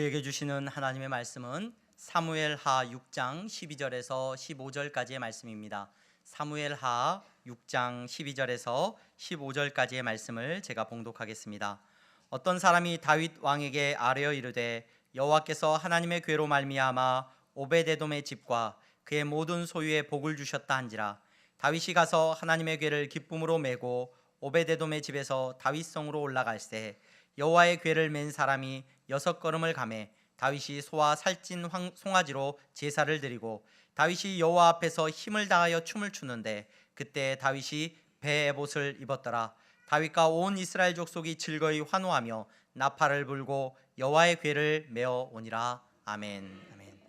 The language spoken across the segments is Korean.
우리에게 주시는 하나님의 말씀은 사무엘하 6장 12절에서 15절까지의 말씀입니다. 사무엘하 6장 12절에서 15절까지의 말씀을 제가 봉독하겠습니다. 어떤 사람이 다윗 왕에게 아뢰어 이르되 여호와께서 하나님의 궤로 말미암아 오베데돔의 집과 그의 모든 소유에 복을 주셨다 한지라. 다윗이 가서 하나님의 궤를 기쁨으로 메고 오베데돔의 집에서 다윗성으로 올라갈새 여호와의 궤를 맨 사람이 6걸음을 가매 다윗이 소와 살찐 송아지로 제사를 드리고 다윗이 여호와 앞에서 힘을 다하여 춤을 추는데 그때 다윗이 베에봇을 입었더라. 다윗과 온 이스라엘 족속이 즐거이 환호하며 나팔을 불고 여호와의 궤를 메어 오니라. 아멘. 아멘.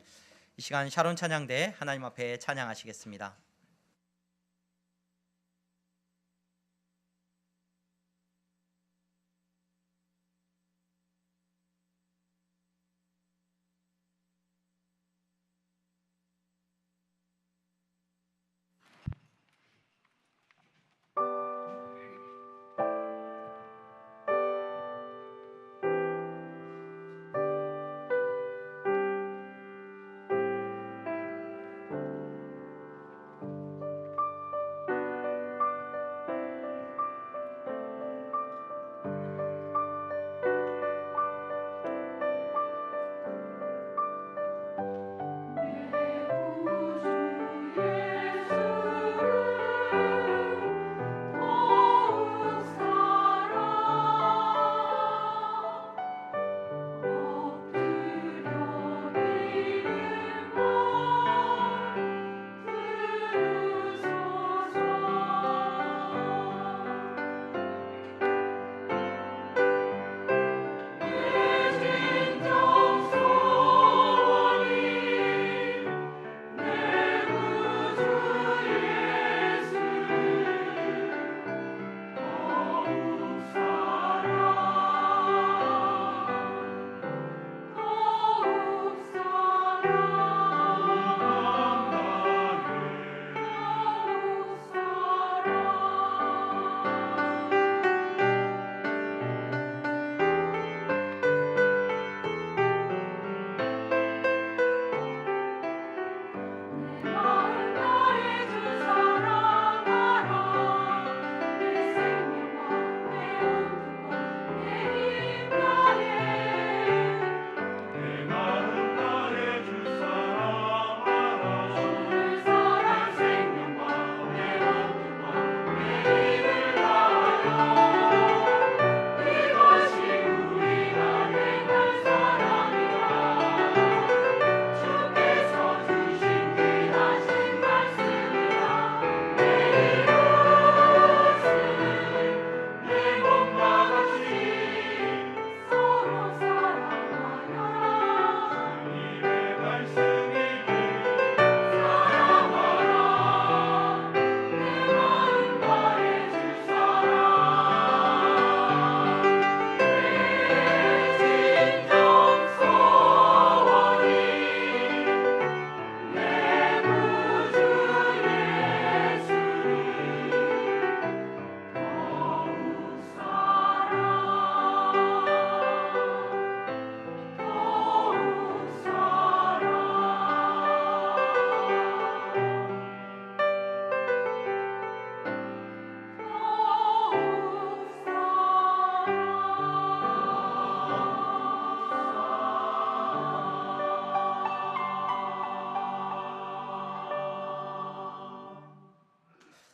이 시간 샤론 찬양대 하나님 앞에 찬양하시겠습니다.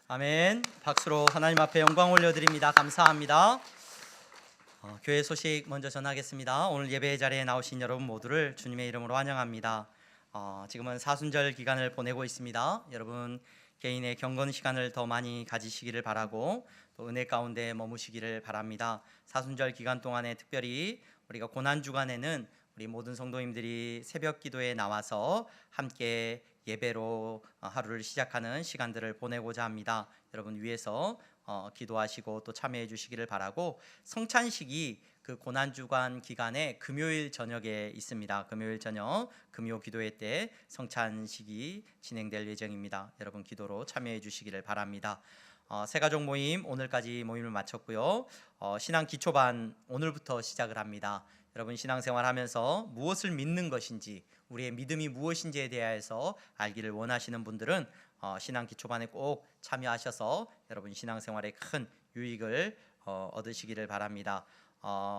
아멘. 박수로 하나님 앞에 영광 올려드립니다. 감사합니다. 교회 소식 먼저 전하겠습니다. 오늘 예배 자리에 나오신 여러분 모두를 주님의 이름으로 환영합니다. 지금은 사순절 기간을 보내고 있습니다. 여러분 개인의 경건 시간을 더 많이 가지시기를 바라고 또 은혜 가운데 머무시기를 바랍니다. 사순절 기간 동안에 특별히 우리가 고난 주간에는 우리 모든 성도님들이 새벽 기도에 나와서 함께 예배로 하루를 시작하는 시간들을 보내고자 합니다. 여러분 위해서 기도하시고 또 참여해 주시기를 바라고, 성찬식이 그 고난주간 기간에 금요일 저녁에 있습니다. 금요일 저녁 금요 기도회 때 성찬식이 진행될 예정입니다. 여러분 기도로 참여해 주시기를 바랍니다. 새가족 모임 오늘까지 모임을 마쳤고요. 신앙 기초반 오늘부터 시작을 합니다. 여러분 신앙생활하면서 무엇을 믿는 것인지, 우리의 믿음이 무엇인지에 대하여서 알기를 원하시는 분들은 신앙 기초반에 꼭 참여하셔서 여러분 신앙생활에 큰 유익을 얻으시기를 바랍니다.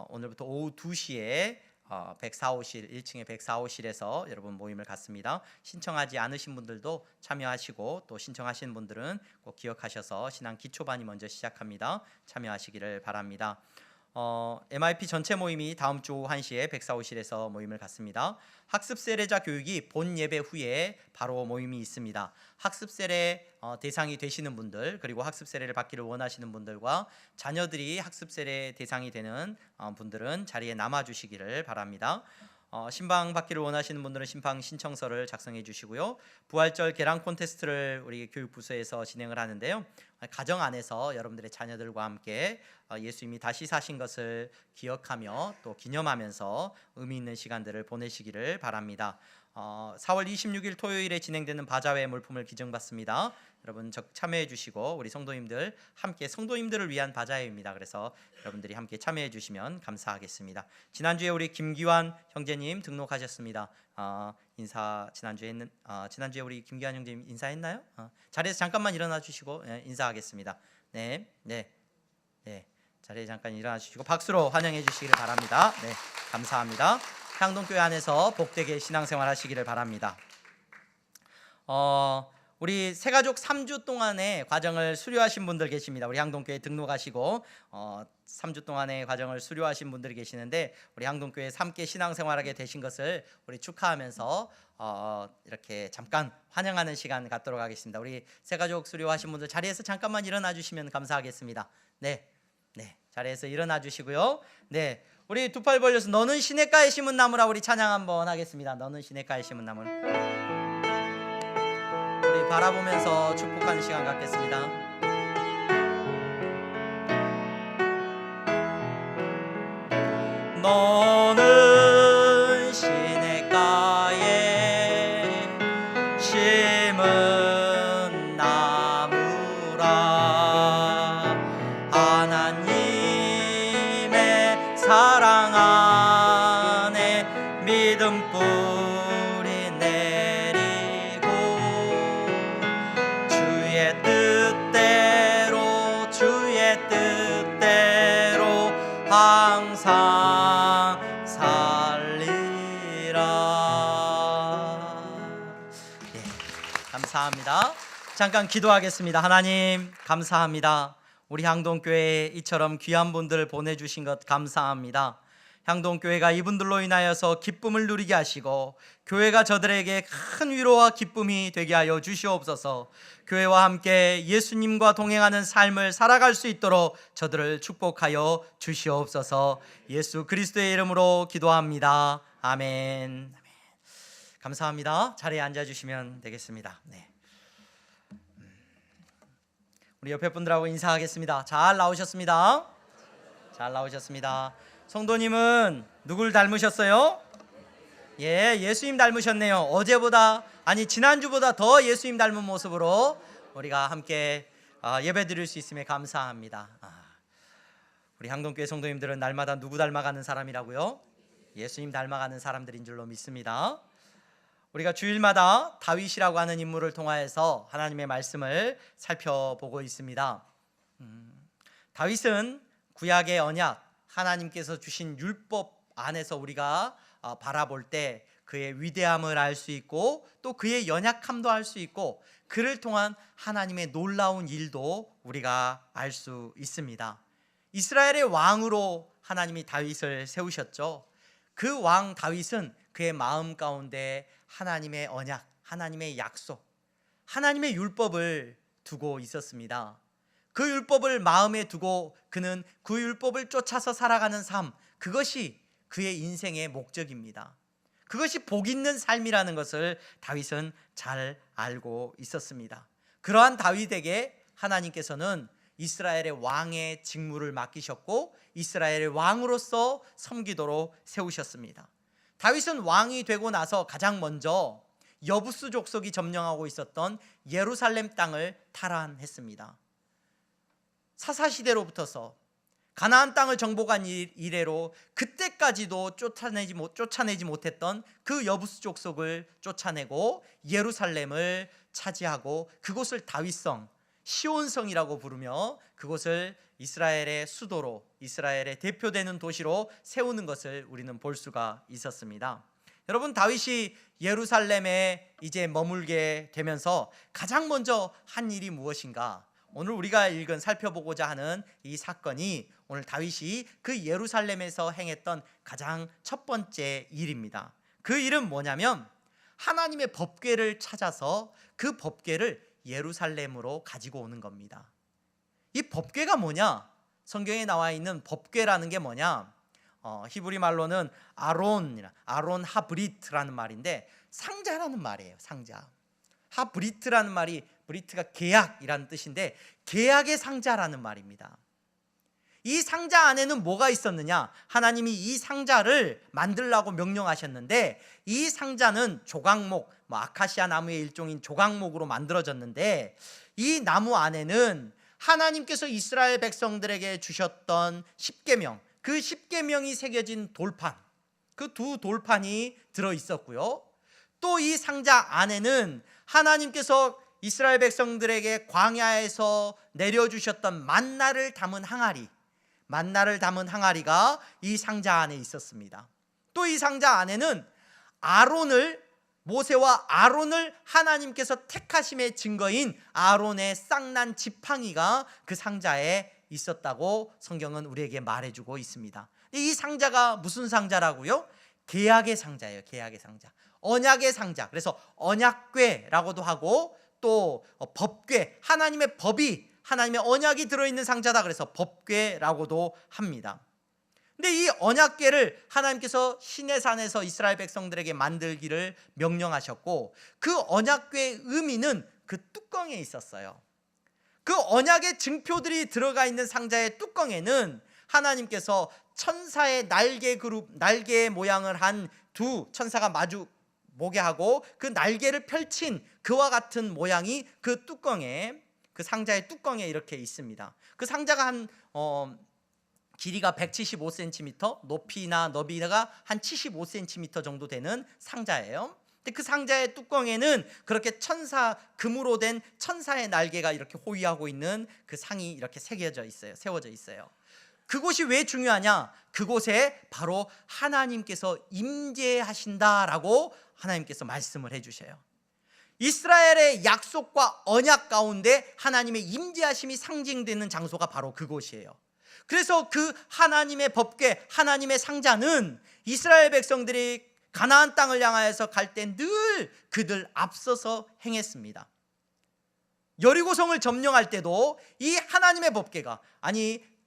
오늘부터 오후 2시에 104호실 1층의 104호실에서 여러분 모임을 갖습니다. 신청하지 않으신 분들도 참여하시고, 또 신청하신 분들은 꼭 기억하셔서 신앙 기초반이 먼저 시작합니다. 참여하시기를 바랍니다. MIP 전체 모임이 다음 주 1시에 104호실에서 모임을 갖습니다. 학습 세례자 교육이 본 예배 후에 바로 모임이 있습니다. 학습 세례 대상이 되시는 분들, 그리고 학습 세례를 받기를 원하시는 분들과 자녀들이 학습 세례 대상이 되는 분들은 자리에 남아 주시기를 바랍니다. 신방 받기를 원하시는 분들은 신방 신청서를 작성해 주시고요. 부활절 계량 콘테스트를 우리 교육부서에서 진행을 하는데요. 가정 안에서 여러분들의 자녀들과 함께 예수님이 다시 사신 것을 기억하며 또 기념하면서 의미 있는 시간들을 보내시기를 바랍니다. 4월 26일 토요일에 진행되는 바자회 물품을 기증받습니다. 여러분 참여해 주시고, 우리 성도님들 함께, 성도님들을 위한 바자회입니다. 그래서 여러분들이 함께 참여해 주시면 감사하겠습니다. 지난주에 우리 김기환 형제님 등록하셨습니다. 지난주에 우리 김기환 형제님 인사했나요? 자리에서 잠깐만 일어나 주시고 인사하겠습니다. 네. 자리에 잠깐 일어나 주시고 박수로 환영해 주시기를 바랍니다. 네, 감사합니다. 향동교회 안에서 복되게 신앙생활 하시기를 바랍니다. 우리 새가족 3주 동안의 과정을 수료하신 분들 계십니다. 우리 향동교회 등록하시고 3주 동안의 과정을 수료하신 분들이 계시는데, 우리 향동교회에서 함께 신앙생활하게 되신 것을 우리 축하하면서 이렇게 잠깐 환영하는 시간 갖도록 하겠습니다. 우리 새가족 수료하신 분들 자리에서 잠깐만 일어나 주시면 감사하겠습니다. 네, 자리에서 일어나 주시고요. 네, 우리 두 팔 벌려서 너는 시냇가에 심은 나무라 우리 찬양 한번 하겠습니다. 너는 시냇가에 심은 나무. 우리 바라보면서 축복하는 시간 갖겠습니다. 너는 시냇가에 심은 나무라, 하나님의 사랑 안에 믿음 뿌리 내리고, 주의 뜻대로 항상 살리라. 예, 감사합니다. 잠깐 기도하겠습니다. 하나님 감사합니다. 우리 향동교회에 이처럼 귀한 분들 보내주신 것 감사합니다. 향동교회가 이분들로 인하여서 기쁨을 누리게 하시고, 교회가 저들에게 큰 위로와 기쁨이 되게 하여 주시옵소서. 교회와 함께 예수님과 동행하는 삶을 살아갈 수 있도록 저들을 축복하여 주시옵소서. 예수 그리스도의 이름으로 기도합니다. 아멘. 감사합니다. 자리에 앉아주시면 되겠습니다. 네. 우리 옆에 분들하고 인사하겠습니다. 잘 나오셨습니다. 잘 나오셨습니다. 성도님은 누굴 닮으셨어요? 예수님 닮으셨네요. 지난주보다 더 예수님 닮은 모습으로 우리가 함께 예배 드릴 수 있음에 감사합니다. 우리 향동교회 성도님들은 날마다 누구 닮아가는 사람이라고요? 예수님 닮아가는 사람들인 줄로 믿습니다. 우리가 주일마다 다윗이라고 하는 인물을 통하여서 하나님의 말씀을 살펴보고 있습니다. 다윗은 구약의 언약, 하나님께서 주신 율법 안에서 우리가 바라볼 때 그의 위대함을 알 수 있고, 또 그의 연약함도 알 수 있고, 그를 통한 하나님의 놀라운 일도 우리가 알 수 있습니다. 이스라엘의 왕으로 하나님이 다윗을 세우셨죠. 그 왕 다윗은 그의 마음 가운데 하나님의 언약, 하나님의 약속, 하나님의 율법을 두고 있었습니다. 그 율법을 마음에 두고 그는 그 율법을 쫓아서 살아가는 삶, 그것이 그의 인생의 목적입니다. 그것이 복 있는 삶이라는 것을 다윗은 잘 알고 있었습니다. 그러한 다윗에게 하나님께서는 이스라엘의 왕의 직무를 맡기셨고, 이스라엘의 왕으로서 섬기도록 세우셨습니다. 다윗은 왕이 되고 나서 가장 먼저 여부스 족속이 점령하고 있었던 예루살렘 땅을 탈환했습니다. 사사시대로부터서 가나안 땅을 정복한 이래로 그때까지 그때까지도 쫓아내지 못했던 그 여부수 족속을 쫓아내고 예루살렘을 차지하고 그곳을 다윗성, 시온성이라고 부르며 그곳을 이스라엘의 수도로, 이스라엘의 대표되는 도시로 세우는 것을 우리는 볼 수가 있었습니다. 여러분, 다윗이 예루살렘에 이제 머물게 되면서 가장 먼저 한 일이 무엇인가? 오늘 우리가 살펴보고자 하는 이 사건이 오늘 다윗이 그 예루살렘에서 행했던 가장 첫 번째 일입니다. 그 일은 뭐냐면 하나님의 법궤를 찾아서 그 법궤를 예루살렘으로 가지고 오는 겁니다. 이 법궤가 뭐냐? 성경에 나와 있는 법궤라는 게 뭐냐? 히브리 말로는 아론 하브리트라는 말인데 상자라는 말이에요. 상자. 하브리트라는 말이, 브리트가 계약이라는 뜻인데 계약의 상자라는 말입니다. 이 상자 안에는 뭐가 있었느냐? 하나님이 이 상자를 만들라고 명령하셨는데 이 상자는 조각목, 아카시아 나무의 일종인 조각목으로 만들어졌는데 이 나무 안에는 하나님께서 이스라엘 백성들에게 주셨던 십계명, 그 십계명이 새겨진 돌판, 그 두 돌판이 들어 있었고요. 또 이 상자 안에는 하나님께서 이스라엘 백성들에게 광야에서 내려주셨던 만나를 담은 항아리가 이 상자 안에 있었습니다. 또 이 상자 안에는 모세와 아론을 하나님께서 택하심의 증거인 아론의 쌍난 지팡이가 그 상자에 있었다고 성경은 우리에게 말해주고 있습니다. 이 상자가 무슨 상자라고요? 계약의 상자예요. 계약의 상자, 언약의 상자. 그래서 언약궤라고도 하고 또 법궤, 하나님의 법이, 하나님의 언약이 들어있는 상자다. 그래서 법궤라고도 합니다. 근데 이 언약궤를 하나님께서 시내산에서 이스라엘 백성들에게 만들기를 명령하셨고 그 언약궤의 의미는 그 뚜껑에 있었어요. 그 언약의 증표들이 들어가 있는 상자의 뚜껑에는 하나님께서 천사의 날개 모양을 한 두 천사가 마주 보게 하고 그 날개를 펼친 그와 같은 모양이 그 뚜껑에, 그 상자의 뚜껑에 이렇게 있습니다. 그 상자가 길이가 175cm, 높이나 너비가 한 75cm 정도 되는 상자예요. 근데 그 상자의 뚜껑에는 그렇게 금으로 된 천사의 날개가 이렇게 호위하고 있는 그 상이 이렇게 세워져 있어요. 그곳이 왜 중요하냐? 그곳에 바로 하나님께서 임재하신다라고 하나님께서 말씀을 해주셔요. 이스라엘의 약속과 언약 가운데 하나님의 임재하심이 상징되는 장소가 바로 그곳이에요. 그래서 그 하나님의 법궤, 하나님의 상자는 이스라엘 백성들이 가나안 땅을 향하여서 갈 때 늘 그들 앞서서 행했습니다. 여리고성을 점령할 때도 이 하나님의 법궤가,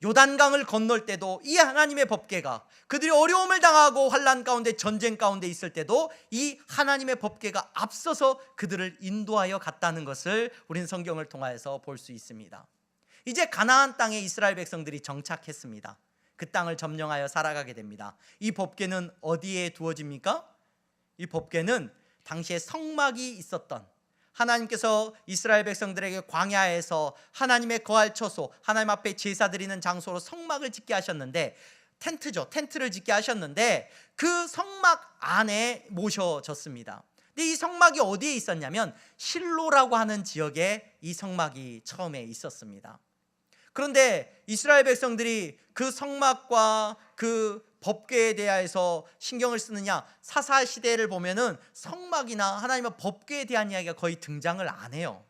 요단강을 건널 때도 이 하나님의 법궤가, 그들이 어려움을 당하고 환난 가운데 전쟁 가운데 있을 때도 이 하나님의 법궤가 앞서서 그들을 인도하여 갔다는 것을 우리는 성경을 통하여서 볼 수 있습니다. 이제 가나안 땅에 이스라엘 백성들이 정착했습니다. 그 땅을 점령하여 살아가게 됩니다. 이 법궤는 어디에 두어집니까? 이 법궤는 당시에 성막이 있었던, 하나님께서 이스라엘 백성들에게 광야에서 하나님의 거할 처소, 하나님 앞에 제사 드리는 장소로 성막을 짓게 하셨는데, 텐트를 짓게 하셨는데 그 성막 안에 모셔졌습니다. 근데 이 성막이 어디에 있었냐면 실로라고 하는 지역에 이 성막이 처음에 있었습니다. 그런데 이스라엘 백성들이 그 성막과 그 법궤에 대하여서 신경을 쓰느냐? 사사시대를 보면은 성막이나 하나님의 법궤에 대한 이야기가 거의 등장을 안 해요.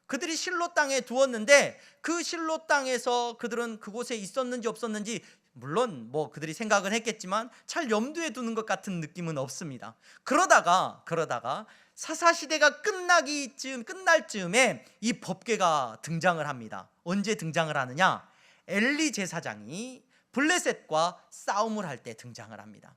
그들이 실로 땅에 두었는데 그 실로 땅에서 그들은 그곳에 있었는지 없었는지, 물론 그들이 생각은 했겠지만 잘 염두에 두는 것 같은 느낌은 없습니다. 그러다가 사사시대가 끝날 즈음에 이 법궤가 등장을 합니다. 언제 등장을 하느냐? 엘리 제사장이 블레셋과 싸움을 할 때 등장을 합니다.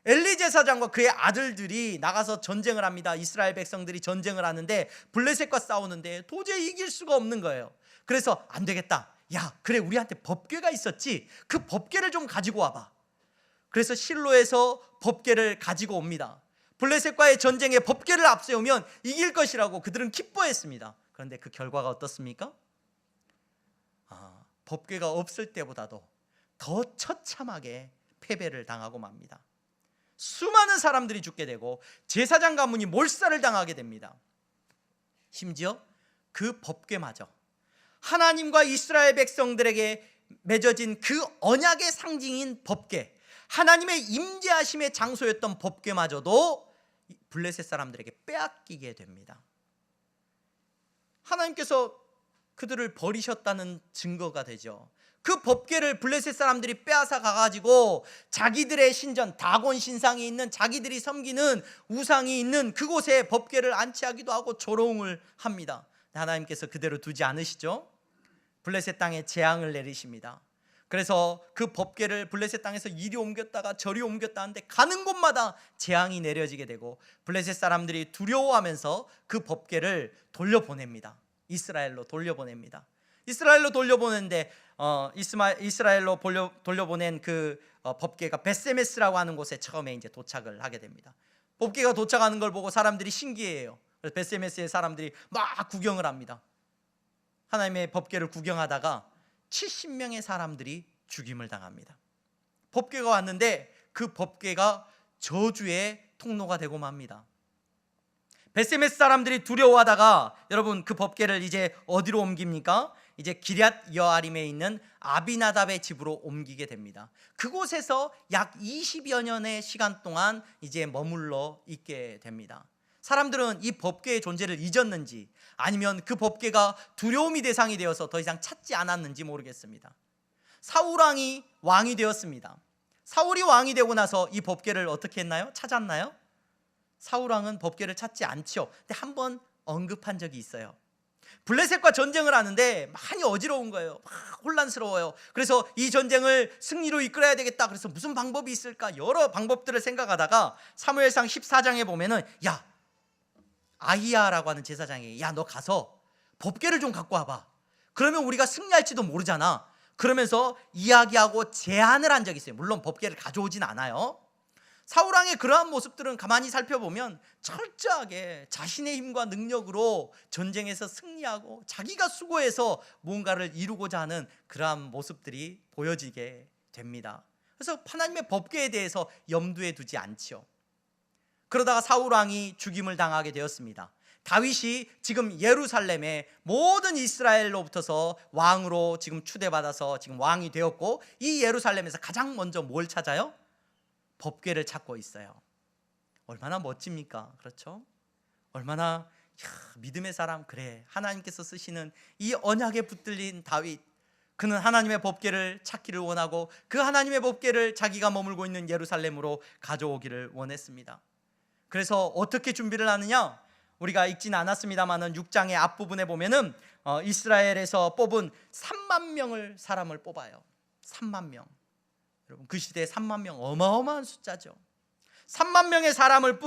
엘리 제사장과 그의 아들들이 나가서 전쟁을 합니다. 이스라엘 백성들이 전쟁을 하는데 블레셋과 싸우는데 도저히 이길 수가 없는 거예요. 그래서 안 되겠다. 야, 그래, 우리한테 법궤가 있었지. 그 법궤를 좀 가지고 와봐. 그래서 실로에서 법궤를 가지고 옵니다. 블레셋과의 전쟁에 법궤를 앞세우면 이길 것이라고 그들은 기뻐했습니다. 그런데 그 결과가 어떻습니까? 법궤가 없을 때보다도 더 처참하게 패배를 당하고 맙니다. 수많은 사람들이 죽게 되고 제사장 가문이 몰살을 당하게 됩니다. 심지어 그 법궤마저, 하나님과 이스라엘 백성들에게 맺어진 그 언약의 상징인 법궤, 하나님의 임재하심의 장소였던 법궤마저도 블레셋 사람들에게 빼앗기게 됩니다. 하나님께서 그들을 버리셨다는 증거가 되죠. 그 법궤를 블레셋 사람들이 빼앗아 가가지고 자기들의 신전, 다곤 신상이 있는, 자기들이 섬기는 우상이 있는 그곳에 법궤를 안치하기도 하고 조롱을 합니다. 하나님께서 그대로 두지 않으시죠. 블레셋 땅에 재앙을 내리십니다. 그래서 그 법궤를 블레셋 땅에서 이리 옮겼다가 저리 옮겼다 하는데 가는 곳마다 재앙이 내려지게 되고 블레셋 사람들이 두려워하면서 그 법궤를 돌려보냅니다. 이스라엘로 돌려보냅니다. 이스라엘로 돌려보내는데 이스라엘로 돌려보낸 그 법궤가 벳세메스라고 하는 곳에 처음에 이제 도착을 하게 됩니다. 법궤가 도착하는 걸 보고 사람들이 신기해요. 그래서 벳세메스의 사람들이 막 구경을 합니다. 하나님의 법궤를 구경하다가 70명의 사람들이 죽임을 당합니다. 법궤가 왔는데 그 법궤가 저주의 통로가 되고 맙니다. 벳세메스 사람들이 두려워하다가 여러분 그 법궤를 이제 어디로 옮깁니까? 이제 기럇 여아림에 있는 아비나답의 집으로 옮기게 됩니다. 그곳에서 약 20여 년의 시간 동안 이제 머물러 있게 됩니다. 사람들은 이 법궤의 존재를 잊었는지 아니면 그 법궤가 두려움이 대상이 되어서 더 이상 찾지 않았는지 모르겠습니다. 사울 왕이 왕이 되었습니다. 사울이 왕이 되고 나서 이 법궤를 어떻게 했나요? 찾았나요? 사울 왕은 법궤를 찾지 않죠. 근데 한번 언급한 적이 있어요. 블레셋과 전쟁을 하는데 많이 어지러운 거예요. 막 혼란스러워요. 그래서 이 전쟁을 승리로 이끌어야 되겠다. 그래서 무슨 방법이 있을까? 여러 방법들을 생각하다가 사무엘상 14장에 보면은 아히야라고 하는 제사장이 너 가서 법궤를 좀 갖고 와봐. 그러면 우리가 승리할지도 모르잖아. 그러면서 이야기하고 제안을 한 적이 있어요. 물론 법궤를 가져오진 않아요. 사울왕의 그러한 모습들은 가만히 살펴보면 철저하게 자신의 힘과 능력으로 전쟁에서 승리하고 자기가 수고해서 뭔가를 이루고자 하는 그러한 모습들이 보여지게 됩니다. 그래서 하나님의 법궤에 대해서 염두에 두지 않죠. 그러다가 사울왕이 죽임을 당하게 되었습니다. 다윗이 지금 예루살렘에 모든 이스라엘로부터서 왕으로 지금 추대받아서 지금 왕이 되었고, 이 예루살렘에서 가장 먼저 뭘 찾아요? 법궤를 찾고 있어요. 얼마나 멋집니까? 그렇죠? 얼마나 믿음의 사람, 그래, 하나님께서 쓰시는 이 언약에 붙들린 다윗, 그는 하나님의 법궤를 찾기를 원하고 그 하나님의 법궤를 자기가 머물고 있는 예루살렘으로 가져오기를 원했습니다. 그래서 어떻게 준비를 하느냐? 우리가 읽지는 않았습니다만은 6장의 앞부분에 보면은 이스라엘에서 뽑은 3만 명을 사람을 뽑아요. 3만 명. 여러분, 그 시대에 3만 명 어마어마한 숫자죠. 3만 명의 사람을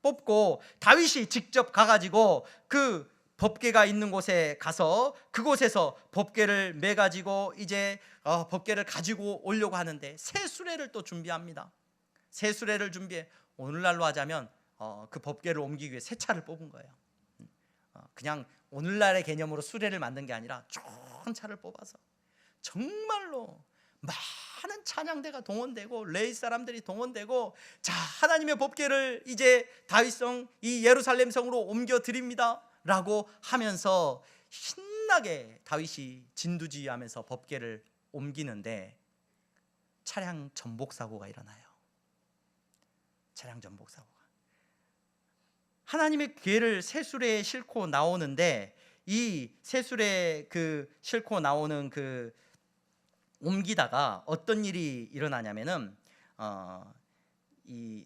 뽑고 다윗이 직접 가가지고 그 법궤가 있는 곳에 가서 그곳에서 법궤를 매가지고 이제 법궤를 가지고 오려고 하는데 새 수레를 또 준비합니다. 새 수레를 준비해. 오늘날로 하자면 그 법궤를 옮기기 위해 새 차를 뽑은 거예요. 그냥 오늘날의 개념으로 수레를 만든 게 아니라 좋은 차를 뽑아서 정말로 많은 찬양대가 동원되고 레위 사람들이 동원되고, 자, 하나님의 법궤를 이제 다윗성 이 예루살렘 성으로 옮겨 드립니다 라고 하면서 신나게 다윗이 진두지휘하면서 법궤를 옮기는데 차량 전복 사고가 일어나요. 차량 전복 사고가. 하나님의 궤를 새수레에 싣고 나오는데 이 새수레에 싣고 나오는 옮기다가 어떤 일이 일어나냐면은 이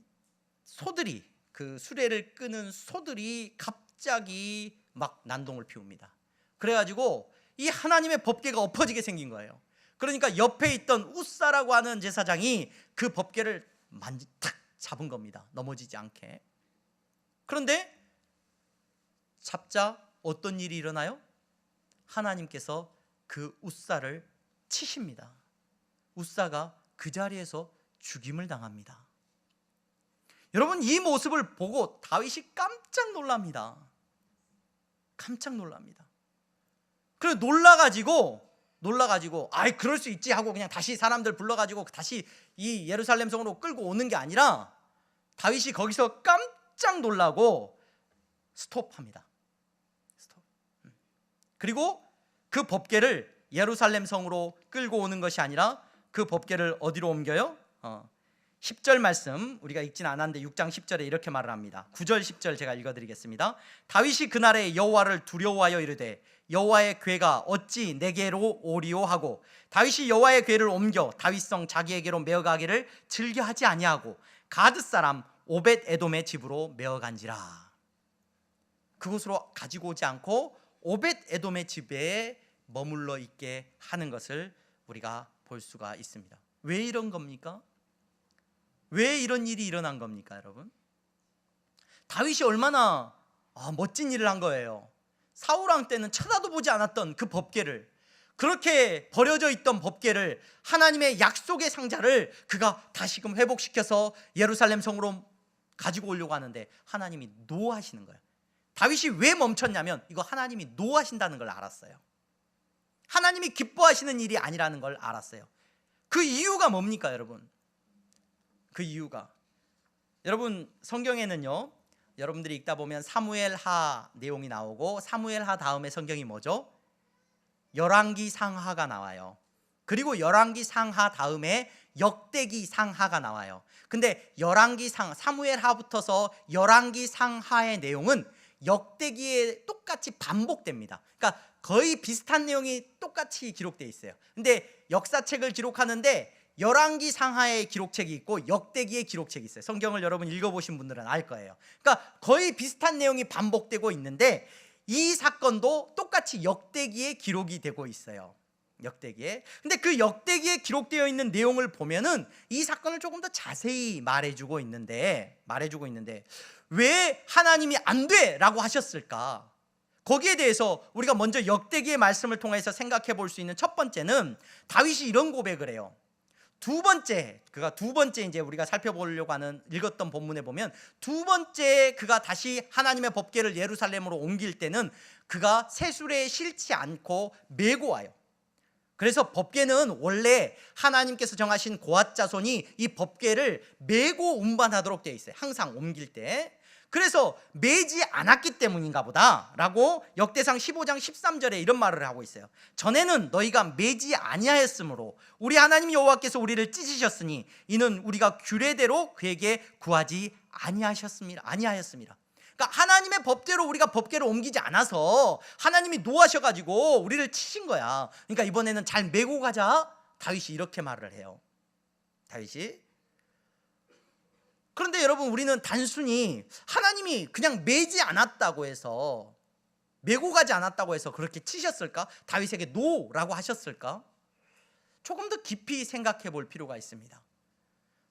소들이, 그 수레를 끄는 소들이 갑자기 막 난동을 피웁니다. 그래가지고 이 하나님의 법궤가 엎어지게 생긴 거예요. 그러니까 옆에 있던 우사라고 하는 제사장이 그 법궤를 탁 잡은 겁니다. 넘어지지 않게. 그런데 잡자 어떤 일이 일어나요? 하나님께서 그 우사를 치십니다. 우사가 그 자리에서 죽임을 당합니다. 여러분, 이 모습을 보고 다윗이 깜짝 놀랍니다. 깜짝 놀랍니다. 그래서 놀라가지고 놀라가지고 아이 그럴 수 있지 하고 그냥 다시 사람들 불러가지고 다시 이 예루살렘 성으로 끌고 오는 게 아니라 다윗이 거기서 깜짝 놀라고 스톱합니다. 스톱. 그리고 그 법궤를 예루살렘 성으로 끌고 오는 것이 아니라 그 법궤를 어디로 옮겨요? 10절 말씀 우리가 읽진 않았는데 6장 10절에 이렇게 말을 합니다. 9절 10절 제가 읽어드리겠습니다. 다윗이 그날에 여호와를 두려워하여 이르되 여호와의 궤가 어찌 내게로 오리오 하고 다윗이 여호와의 궤를 옮겨 다윗성 자기에게로 메어가기를 즐겨하지 아니하고 가드 사람 오벳 에돔의 집으로 메어간지라. 그곳으로 가지고 오지 않고 오벳 에돔의 집에 머물러 있게 하는 것을 우리가 볼 수가 있습니다. 왜 이런 겁니까? 왜 이런 일이 일어난 겁니까, 여러분? 다윗이 얼마나 멋진 일을 한 거예요. 사울 왕 때는 쳐다도 보지 않았던 그 법궤를, 그렇게 버려져 있던 법궤를, 하나님의 약속의 상자를 그가 다시금 회복시켜서 예루살렘 성으로 가지고 오려고 하는데 하나님이 노하시는 거예요. 다윗이 왜 멈췄냐면 이거 하나님이 노하신다는 걸 알았어요. 하나님이 기뻐하시는 일이 아니라는 걸 알았어요. 그 이유가 뭡니까, 여러분? 그 이유가, 여러분 성경에는요, 여러분들이 읽다 보면 사무엘하 내용이 나오고 사무엘하 다음에 성경이 뭐죠? 열왕기 상하가 나와요. 그리고 열왕기 상하 다음에 역대기 상하가 나와요. 근데 열왕기 상 사무엘하부터서 열왕기 상하의 내용은 역대기에 똑같이 반복됩니다. 그러니까 거의 비슷한 내용이 똑같이 기록되어 있어요. 근데 역사책을 기록하는데 열왕기 상하의 기록책이 있고 역대기의 기록책이 있어요. 성경을 여러분 읽어보신 분들은 알 거예요. 그러니까 거의 비슷한 내용이 반복되고 있는데 이 사건도 똑같이 역대기에 기록이 되고 있어요. 역대기에. 근데 그 역대기에 기록되어 있는 내용을 보면은 이 사건을 조금 더 자세히 말해주고 있는데 왜 하나님이 안 돼! 라고 하셨을까? 거기에 대해서 우리가 먼저 역대기의 말씀을 통해서 생각해 볼 수 있는 첫 번째는 다윗이 이런 고백을 해요. 두 번째 이제 우리가 살펴보려고 하는 읽었던 본문에 보면 두 번째 그가 다시 하나님의 법궤를 예루살렘으로 옮길 때는 그가 세수레에 실지 않고 메고 와요. 그래서 법궤는 원래 하나님께서 정하신 고앗 자손이 이 법궤를 메고 운반하도록 되어 있어요. 항상 옮길 때. 그래서 매지 않았기 때문인가 보다 라고 역대상 15장 13절에 이런 말을 하고 있어요. 전에는 너희가 매지 아니하였으므로 우리 하나님 여호와께서 우리를 찢으셨으니 이는 우리가 규례대로 그에게 구하지 아니하였습니다. 그러니까 하나님의 법대로 우리가 법궤를 옮기지 않아서 하나님이 노하셔가지고 우리를 치신 거야. 그러니까 이번에는 잘 메고 가자. 다윗이 이렇게 말을 해요. 다윗이. 그런데 여러분, 우리는 단순히 하나님이 그냥 매지 않았다고 해서, 메고 가지 않았다고 해서 그렇게 치셨을까? 다윗에게 노라고 하셨을까? 조금 더 깊이 생각해 볼 필요가 있습니다.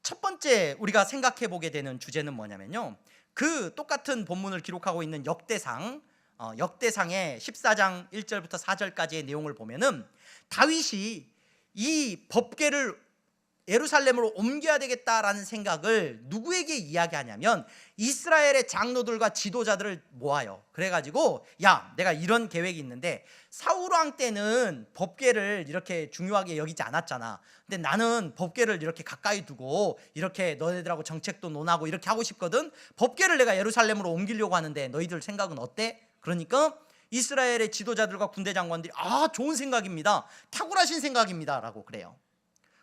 첫 번째 우리가 생각해 보게 되는 주제는 뭐냐면요, 그 똑같은 본문을 기록하고 있는 역대상의 14장 1절부터 4절까지의 내용을 보면은 다윗이 이 법궤를 예루살렘으로 옮겨야 되겠다라는 생각을 누구에게 이야기하냐면 이스라엘의 장로들과 지도자들을 모아요. 그래가지고 야, 내가 이런 계획이 있는데 사울 왕 때는 법궤를 이렇게 중요하게 여기지 않았잖아. 근데 나는 법궤를 이렇게 가까이 두고 이렇게 너희들하고 정책도 논하고 이렇게 하고 싶거든. 법궤를 내가 예루살렘으로 옮기려고 하는데 너희들 생각은 어때? 그러니까 이스라엘의 지도자들과 군대 장관들이 좋은 생각입니다, 탁월하신 생각입니다 라고 그래요.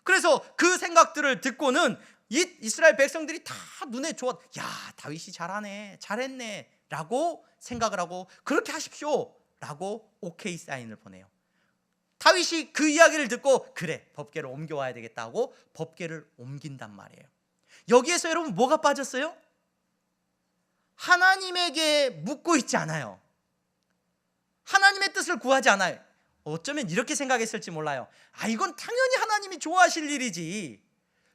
그래서 그 생각들을 듣고는 이스라엘 백성들이 다 눈에 좋아, 야, 다윗이 잘했네 라고 생각을 하고 그렇게 하십시오 라고 오케이 사인을 보내요. 다윗이 그 이야기를 듣고 그래, 법궤를 옮겨와야 되겠다 하고 법궤를 옮긴단 말이에요. 여기에서 여러분 뭐가 빠졌어요? 하나님에게 묻고 있지 않아요. 하나님의 뜻을 구하지 않아요. 어쩌면 이렇게 생각했을지 몰라요. 이건 당연히 하나님이 좋아하실 일이지.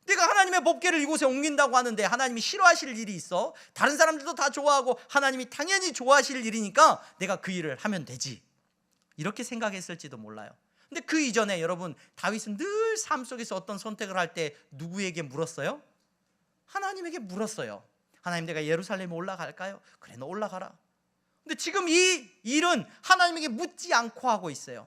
내가 하나님의 법궤를 이곳에 옮긴다고 하는데 하나님이 싫어하실 일이 있어? 다른 사람들도 다 좋아하고 하나님이 당연히 좋아하실 일이니까 내가 그 일을 하면 되지. 이렇게 생각했을지도 몰라요. 근데 그 이전에 여러분, 다윗은 늘 삶 속에서 어떤 선택을 할 때 누구에게 물었어요? 하나님에게 물었어요. 하나님, 내가 예루살렘에 올라갈까요? 그래, 너 올라가라. 근데 지금 이 일은 하나님에게 묻지 않고 하고 있어요.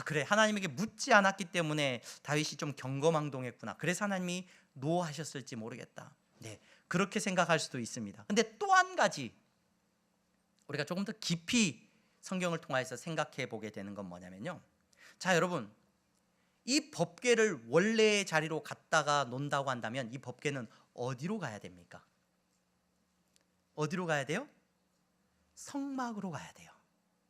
그래, 하나님에게 묻지 않았기 때문에 다윗이 좀 경거망동했구나, 그래서 하나님이 노하셨을지 모르겠다. 네, 그렇게 생각할 수도 있습니다. 근데 또 한 가지 우리가 조금 더 깊이 성경을 통해서 생각해 보게 되는 건 뭐냐면요, 자 여러분, 이 법궤를 원래의 자리로 갖다가 놓는다고 한다면 이 법궤는 어디로 가야 됩니까? 어디로 가야 돼요? 성막으로 가야 돼요.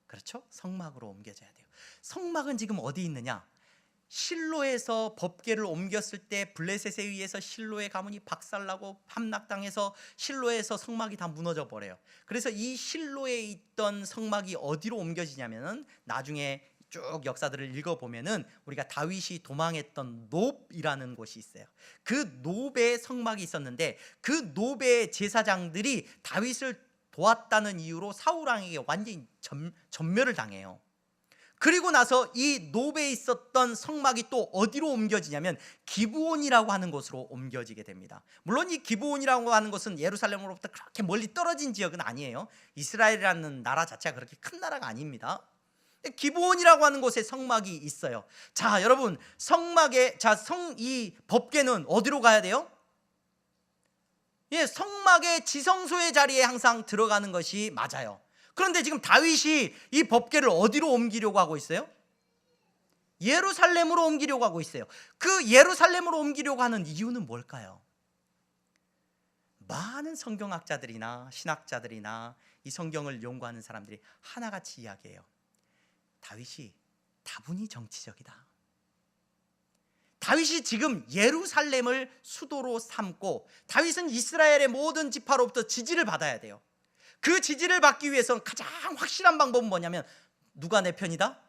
그렇죠? 성막으로 옮겨져야 돼요. 성막은 지금 어디 있느냐? 실로에서 법궤를 옮겼을 때 블레셋에 의해서 실로의 가문이 박살나고 함락당해서 실로에서 성막이 다 무너져 버려요. 그래서 이 실로에 있던 성막이 어디로 옮겨지냐면은 나중에 쭉 역사들을 읽어보면은 우리가 다윗이 도망했던 놉이라는 곳이 있어요. 그 놉에 성막이 있었는데 그 놉의 제사장들이 다윗을 도왔다는 이유로 사울 왕에게 완전히 전멸을 당해요. 그리고 나서 이 놉에 있었던 성막이 또 어디로 옮겨지냐면 기브온이라고 하는 곳으로 옮겨지게 됩니다. 물론 이 기브온이라고 하는 곳은 예루살렘으로부터 그렇게 멀리 떨어진 지역은 아니에요. 이스라엘이라는 나라 자체가 그렇게 큰 나라가 아닙니다. 기브온이라고 하는 곳에 성막이 있어요. 자 여러분, 성막에 이 법궤는 어디로 가야 돼요? 예, 성막의 지성소의 자리에 항상 들어가는 것이 맞아요. 그런데 지금 다윗이 이 법궤를 어디로 옮기려고 하고 있어요? 예루살렘으로 옮기려고 하고 있어요. 그 예루살렘으로 옮기려고 하는 이유는 뭘까요? 많은 성경학자들이나 신학자들이나 이 성경을 연구하는 사람들이 하나같이 이야기해요. 다윗이 다분히 정치적이다. 다윗이 지금 예루살렘을 수도로 삼고 다윗은 이스라엘의 모든 지파로부터 지지를 받아야 돼요. 그 지지를 받기 위해서는 가장 확실한 방법은 뭐냐면 누가 내 편이다?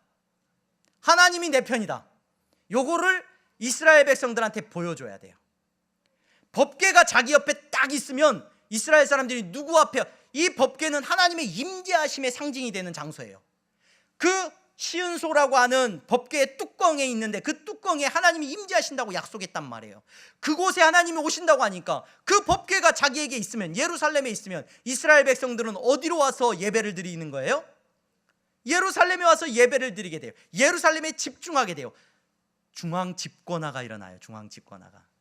하나님이 내 편이다. 요거를 이스라엘 백성들한테 보여줘야 돼요. 법궤가 자기 옆에 딱 있으면 이스라엘 사람들이 누구 앞에, 이 법궤는 하나님의 임재하심의 상징이 되는 장소예요. 그 시은소라고 하는 법궤의 뚜껑에 있는데 그 뚜껑에 하나님이 임재하신다고 약속했단 말이에요. 그곳에 하나님이 오신다고 하니까 그 법궤가 자기에게 있으면, 예루살렘에 있으면 이스라엘 백성들은 어디로 와서 예배를 드리는 거예요? 예루살렘에 와서 예배를 드리게 돼요. 예루살렘에 집중하게 돼요. 중앙 집권화가 일어나요. 중앙 집권화가.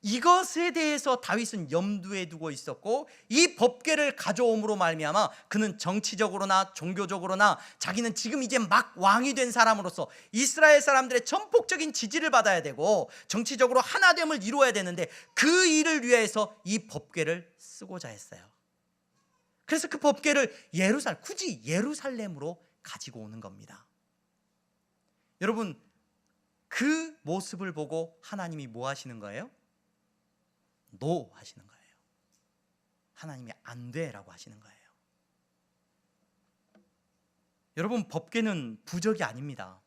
이것에 대해서 다윗은 염두에 두고 있었고, 이 법궤를 가져옴으로 말미암아 그는 정치적으로나 종교적으로나 자기는 지금 이제 막 왕이 된 사람으로서 이스라엘 사람들의 전폭적인 지지를 받아야 되고 정치적으로 하나됨을 이루어야 되는데 그 일을 위해서 이 법궤를 쓰고자 했어요. 그래서 그 법궤를 굳이 예루살렘으로 가지고 오는 겁니다. 여러분, 그 모습을 보고 하나님이 뭐 하시는 거예요? 노 하시는 거예요. 하나님이 안 돼라고 하시는 거예요. 여러분, 법궤는 부적이 아닙니다.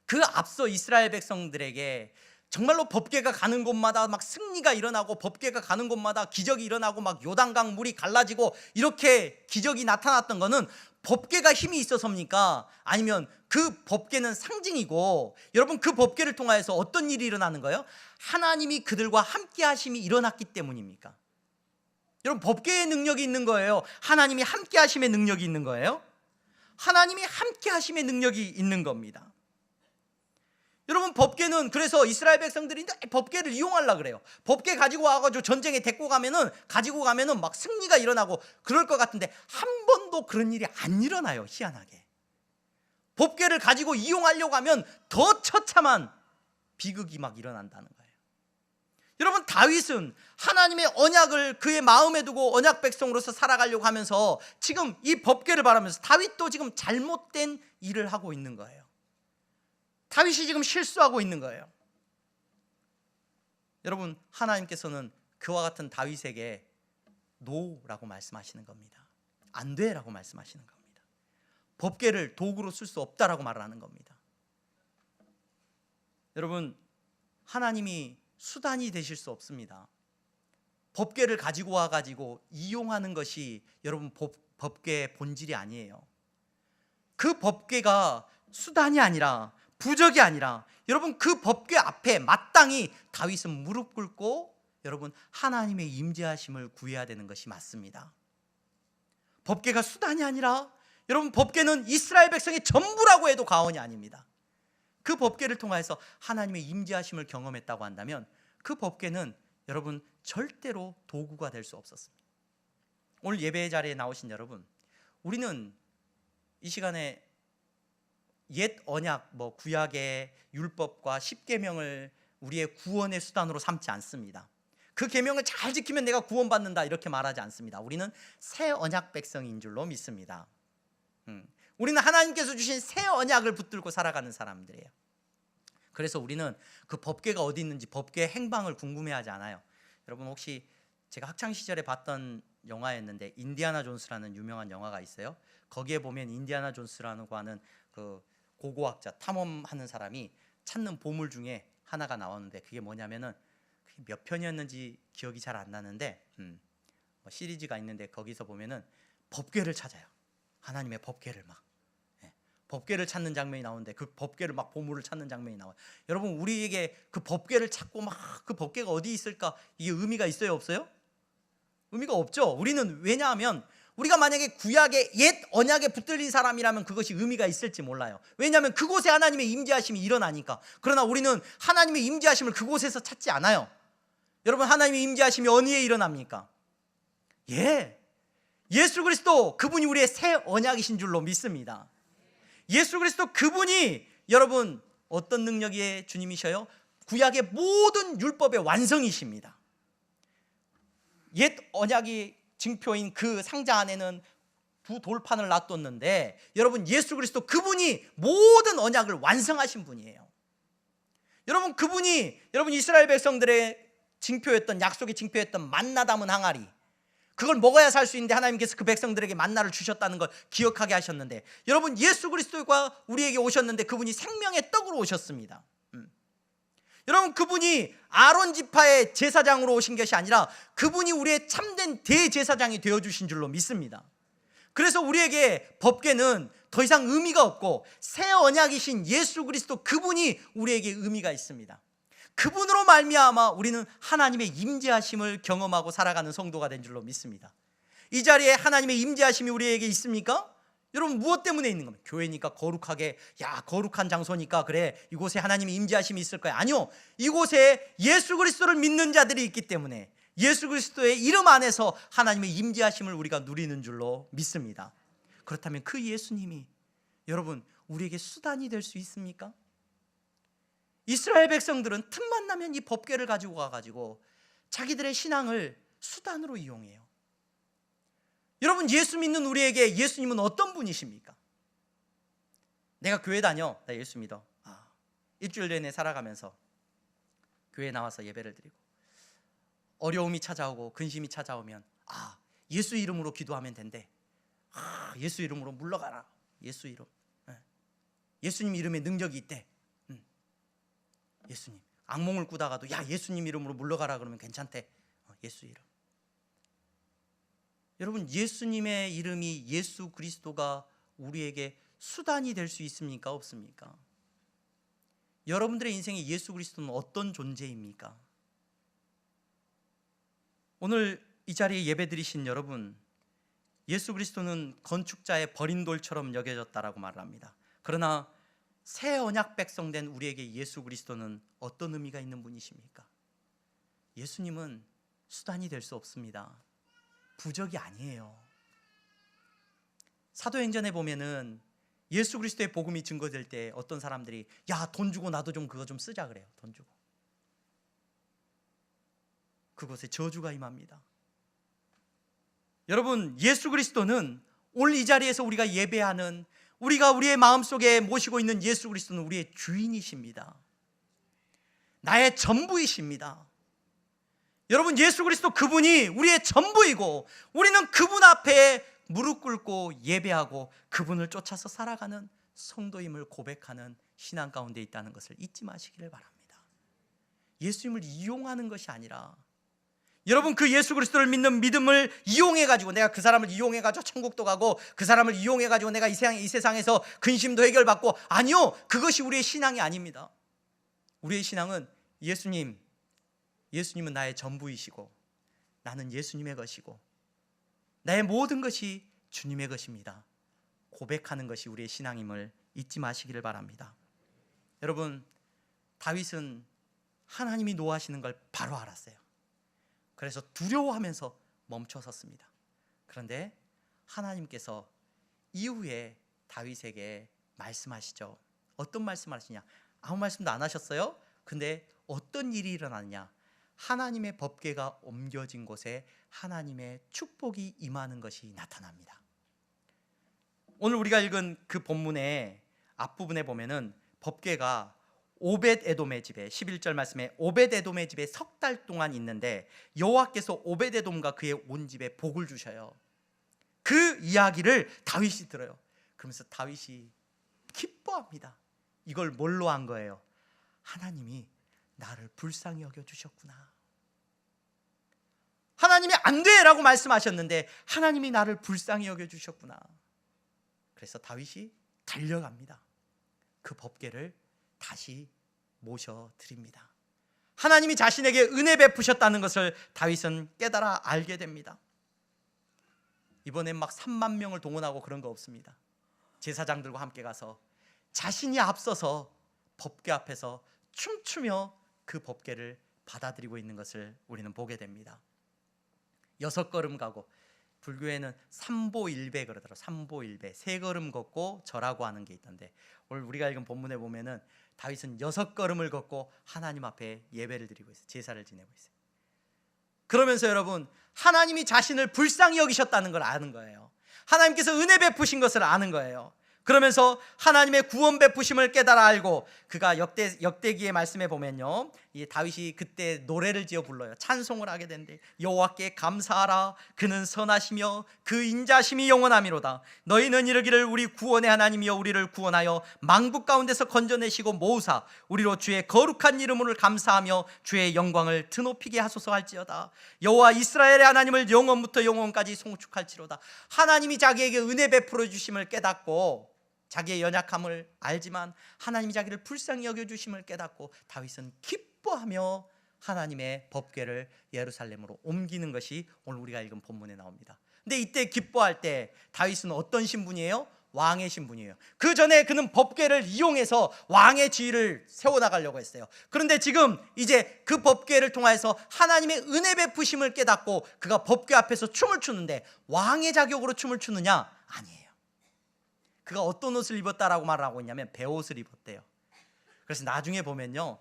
그 앞서 이스라엘 백성들에게 정말로 법궤가 가는 곳마다 막 승리가 일어나고 법궤가 가는 곳마다 기적이 일어나고 막 요단강 물이 갈라지고 이렇게 기적이 나타났던 거는 법궤가 힘이 있어서입니까? 아니면 그 법궤는 상징이고, 여러분 그 법궤를 통하여서 어떤 일이 일어나는 거예요? 하나님이 그들과 함께 하심이 일어났기 때문입니까? 여러분, 법궤의 능력이 있는 거예요? 하나님이 함께 하심의 능력이 있는 거예요? 하나님이 함께 하심의 능력이 있는 겁니다. 여러분, 법궤는 그래서 이스라엘 백성들이 법궤를 이용하려고 그래요. 법궤 가지고 와가지고 전쟁에 데리고 가면은 막 승리가 일어나고 그럴 것 같은데 한 번도 그런 일이 안 일어나요. 희한하게. 법궤를 가지고 이용하려고 하면 더 처참한 비극이 막 일어난다는 거예요. 여러분, 다윗은 하나님의 언약을 그의 마음에 두고 언약 백성으로서 살아가려고 하면서 지금 이 법궤를 바라면서 다윗도 지금 잘못된 일을 하고 있는 거예요. 다윗이 지금 실수하고 있는 거예요. 여러분, 하나님께서는 그와 같은 다윗에게 노라고 말씀하시는 겁니다. 안 돼라고 말씀하시는 겁니다. 법궤를 도구로 쓸 수 없다라고 말을 하는 겁니다. 여러분, 하나님이 수단이 되실 수 없습니다. 법궤를 가지고 와가지고 이용하는 것이 여러분 법궤의 본질이 아니에요. 그 법궤가 수단이 아니라, 부적이 아니라, 여러분 그 법궤 앞에 마땅히 다윗은 무릎 꿇고 여러분 하나님의 임재하심을 구해야 되는 것이 맞습니다. 법궤가 수단이 아니라 여러분, 법궤는 이스라엘 백성의 전부라고 해도 과언이 아닙니다. 그 법궤를 통해서 하나님의 임재하심을 경험했다고 한다면 그 법궤는 여러분 절대로 도구가 될 수 없었습니다. 오늘 예배의 자리에 나오신 여러분, 우리는 이 시간에 옛 언약, 구약의 율법과 십계명을 우리의 구원의 수단으로 삼지 않습니다. 그 계명을 잘 지키면 내가 구원받는다 이렇게 말하지 않습니다. 우리는 새 언약 백성인 줄로 믿습니다. 우리는 하나님께서 주신 새 언약을 붙들고 살아가는 사람들이에요. 그래서 우리는 그 법궤가 어디 있는지 법궤 행방을 궁금해하지 않아요. 여러분, 혹시 제가 학창 시절에 봤던 영화였는데 인디아나 존스라는 유명한 영화가 있어요. 거기에 보면 인디아나 존스라는 그 고고학자, 탐험하는 사람이 찾는 보물 중에 하나가 나오는데 그게 뭐냐면은 그게 몇 편이었는지 기억이 잘 안 나는데 시리즈가 있는데 거기서 보면은 법궤를 찾아요. 하나님의 법궤를 법궤를 찾는 장면이 나오는데 그 법궤를 보물을 찾는 장면이 나와요. 여러분, 우리에게 그 법궤를 찾고 그 법궤가 어디 있을까, 이게 의미가 있어요, 없어요? 의미가 없죠. 우리는, 왜냐하면 우리가 만약에 구약의 옛 언약에 붙들린 사람이라면 그것이 의미가 있을지 몰라요. 왜냐하면 그곳에 하나님의 임재하심이 일어나니까. 그러나 우리는 하나님의 임재하심을 그곳에서 찾지 않아요. 여러분, 하나님의 임재하심이 어디에 일어납니까? 예수 그리스도, 그분이 우리의 새 언약이신 줄로 믿습니다. 예수 그리스도 그분이 여러분 어떤 능력의 주님이셔요? 구약의 모든 율법의 완성이십니다. 옛 언약이 증표인 그 상자 안에는 두 돌판을 놔뒀는데 여러분, 예수 그리스도 그분이 모든 언약을 완성하신 분이에요. 여러분, 그분이 여러분 이스라엘 백성들의 징표였던, 약속의 징표였던 만나 담은 항아리, 그걸 먹어야 살 수 있는데 하나님께서 그 백성들에게 만나를 주셨다는 걸 기억하게 하셨는데, 여러분, 예수 그리스도가 우리에게 오셨는데 그분이 생명의 떡으로 오셨습니다. 여러분, 그분이 아론 지파의 제사장으로 오신 것이 아니라 그분이 우리의 참된 대제사장이 되어주신 줄로 믿습니다. 그래서 우리에게 법궤는 더 이상 의미가 없고 새 언약이신 예수 그리스도 그분이 우리에게 의미가 있습니다. 그분으로 말미암아 우리는 하나님의 임재하심을 경험하고 살아가는 성도가 된 줄로 믿습니다. 이 자리에 하나님의 임재하심이 우리에게 있습니까? 여러분, 무엇 때문에 있는 겁니까? 교회니까 거룩하게, 거룩한 장소니까 그래 이곳에 하나님의 임재하심이 있을 거야. 아니요, 이곳에 예수 그리스도를 믿는 자들이 있기 때문에 예수 그리스도의 이름 안에서 하나님의 임재하심을 우리가 누리는 줄로 믿습니다. 그렇다면 그 예수님이 여러분 우리에게 수단이 될 수 있습니까? 이스라엘 백성들은 틈만 나면 이 법궤를 가지고 가가지고 자기들의 신앙을 수단으로 이용해요. 여러분, 예수 믿는 우리에게 예수님은 어떤 분이십니까? 내가 교회 다녀, 나 예수 믿어. 일주일 내내 살아가면서 교회에 나와서 예배를 드리고 어려움이 찾아오고 근심이 찾아오면 예수 이름으로 기도하면 된대. 예수 이름으로 물러가라. 예수 이름. 예수님 이름에 능력이 있대. 예수님. 악몽을 꾸다가도 예수님 이름으로 물러가라 그러면 괜찮대. 예수 이름. 여러분, 예수님의 이름이, 예수 그리스도가 우리에게 수단이 될 수 있습니까? 없습니까? 여러분들의 인생에 예수 그리스도는 어떤 존재입니까? 오늘 이 자리에 예배드리신 여러분, 예수 그리스도는 건축자의 버린 돌처럼 여겨졌다라고 말을 합니다. 그러나 새 언약 백성 된 우리에게 예수 그리스도는 어떤 의미가 있는 분이십니까? 예수님은 수단이 될 수 없습니다. 부적이 아니에요. 사도행전에 보면은 예수 그리스도의 복음이 증거될 때 어떤 사람들이 돈 주고 나도 좀 그거 좀 쓰자 그래요. 돈 주고. 그곳에 저주가 임합니다. 여러분, 예수 그리스도는 오늘 이 자리에서 우리가 예배하는, 우리가 우리의 마음속에 모시고 있는 예수 그리스도는 우리의 주인이십니다. 나의 전부이십니다. 여러분, 예수 그리스도 그분이 우리의 전부이고 우리는 그분 앞에 무릎 꿇고 예배하고 그분을 쫓아서 살아가는 성도임을 고백하는 신앙 가운데 있다는 것을 잊지 마시기를 바랍니다. 예수님을 이용하는 것이 아니라 여러분, 그 예수 그리스도를 믿는 믿음을 이용해가지고 내가 그 사람을 이용해가지고 천국도 가고 그 사람을 이용해가지고 내가 이 세상에서 근심도 해결받고, 아니요, 그것이 우리의 신앙이 아닙니다. 우리의 신앙은 예수님은 나의 전부이시고 나는 예수님의 것이고 나의 모든 것이 주님의 것입니다. 고백하는 것이 우리의 신앙임을 잊지 마시기를 바랍니다. 여러분, 다윗은 하나님이 노하시는 걸 바로 알았어요. 그래서 두려워하면서 멈춰섰습니다. 그런데 하나님께서 이후에 다윗에게 말씀하시죠. 어떤 말씀을 하시냐? 아무 말씀도 안 하셨어요. 근데 어떤 일이 일어났냐? 하나님의 법궤가 옮겨진 곳에 하나님의 축복이 임하는 것이 나타납니다. 오늘 우리가 읽은 그 본문의 앞부분에 보면은 법궤가 오벳에돔의 집에 11절 말씀에 오벳에돔의 집에 석 달 동안 있는데 여호와께서 오벳에돔과 그의 온 집에 복을 주셔요. 그 이야기를 다윗이 들어요. 그러면서 다윗이 기뻐합니다. 이걸 뭘로 한 거예요? 하나님이 나를 불쌍히 여겨주셨구나. 하나님이 안 돼라고 말씀하셨는데 하나님이 나를 불쌍히 여겨주셨구나. 그래서 다윗이 달려갑니다. 그 법궤를 다시 모셔드립니다. 하나님이 자신에게 은혜 베푸셨다는 것을 다윗은 깨달아 알게 됩니다. 이번엔 막 3만 명을 동원하고 그런 거 없습니다. 제사장들과 함께 가서 자신이 앞서서 법궤 앞에서 춤추며 그 법궤를 받아들이고 있는 것을 우리는 보게 됩니다. 6걸음 가고, 불교에는 삼보일배 그러더라고요. 삼보일배, 3걸음 걷고 절하고 하는 게 있던데, 오늘 우리가 읽은 본문에 보면은 다윗은 6걸음을 걷고 하나님 앞에 예배를 드리고 있어요. 제사를 지내고 있어요. 그러면서 여러분, 하나님이 자신을 불쌍히 여기셨다는 걸 아는 거예요. 하나님께서 은혜 베푸신 것을 아는 거예요. 그러면서 하나님의 구원 베푸심을 깨달아 알고, 그가 역대기의 말씀에 보면요, 이 다윗이 그때 노래를 지어 불러요. 찬송을 하게 된대. 여호와께 감사하라. 그는 선하시며 그 인자심이 영원하미로다. 너희는 이르기를 우리 구원의 하나님이여 우리를 구원하여 망국 가운데서 건져내시고 모으사 우리로 주의 거룩한 이름을 감사하며 주의 영광을 드높이게 하소서 할지어다. 여호와 이스라엘의 하나님을 영원부터 영원까지 송축할지로다. 하나님이 자기에게 은혜 베풀어 주심을 깨닫고, 자기의 연약함을 알지만 하나님이 자기를 불쌍히 여겨주심을 깨닫고 다윗은 기뻐하며 하나님의 법궤를 예루살렘으로 옮기는 것이 오늘 우리가 읽은 본문에 나옵니다. 근데 이때 기뻐할 때 다윗은 어떤 신분이에요? 왕의 신분이에요. 그 전에 그는 법궤를 이용해서 왕의 지위를 세워나가려고 했어요. 그런데 지금 이제 그 법궤를 통해서 하나님의 은혜 베푸심을 깨닫고 그가 법궤 앞에서 춤을 추는데, 왕의 자격으로 춤을 추느냐? 아니에요. 그가 어떤 옷을 입었다라고 말을 하고 있냐면 배옷을 입었대요. 그래서 나중에 보면요,